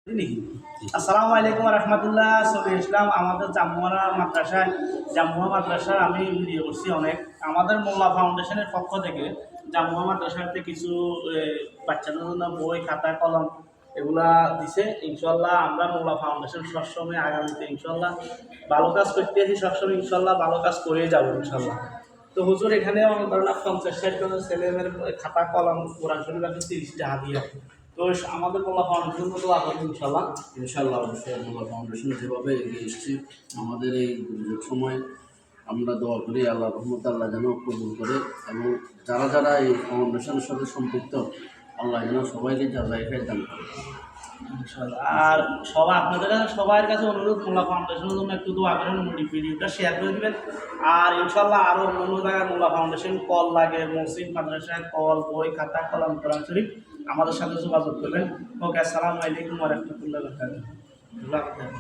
আসসালামু আলাইকুম রহমতুল্লাহ। চলে আসলাম আমাদের জাম্মুয়া মাদ্রাসায় আমি ভিডিও করছি অনেক। আমাদের মোল্লা ফাউন্ডেশনের পক্ষ থেকে জাম্মুয়া মাদ্রাসাতে কিছু বাচ্চাদের জন্য বই, খাতা, কলম এগুলা দিছে। ইনশাল্লাহ আমরা মোল্লা ফাউন্ডেশন সবসময় আগামীতে ইনশাল্লাহ ভালো কাজ করতে আছি, সবসময় ইনশাল্লাহ ভালো কাজ করেই যাবো ইনশাল্লাহ। তো হুজুর এখানে ধরেন 50-60 জন ছেলেমেয়ের খাতা, কলম, কোরআন শরীফ আছে 30টা হাদিয়া। তো আমাদের মোল্লা ফাউন্ডেশন তো আবার ইনশাল্লাহ অবশ্যই মোল্লা ফাউন্ডেশন যেভাবে এগিয়ে এসেছি আমাদের এই দুর্যোগ সময় আমরা দোয়া করি আল্লাহ রহমত আল্লাহ যেন কবুল করে, এবং যারা যারা এই ফাউন্ডেশনের সাথে সম্পৃক্ত আল্লাহ যেন সবাইকে জায়গায় দান করে। আর সবাই আপনাদের কাছে সবার কাছে অনুরোধ, মোল্লা ফাউন্ডেশনের জন্য একটু দোয়া করেন, ভিডিওটা শেয়ার করে দেবেন। আর ইনশাল্লাহ আরও অন্য জায়গায় মোল্লা ফাউন্ডেশন কল লাগে, মসজিদ মাদ্রাসায় কল, বই, খাতা, কলম, কোরআন শরীফ আমাদের সাথে যোগাযোগ করবেন। ওকে, আসসালামু আলাইকুম ওয়া রাহমাতুল্লাহি ওয়া বারাকাতুহু।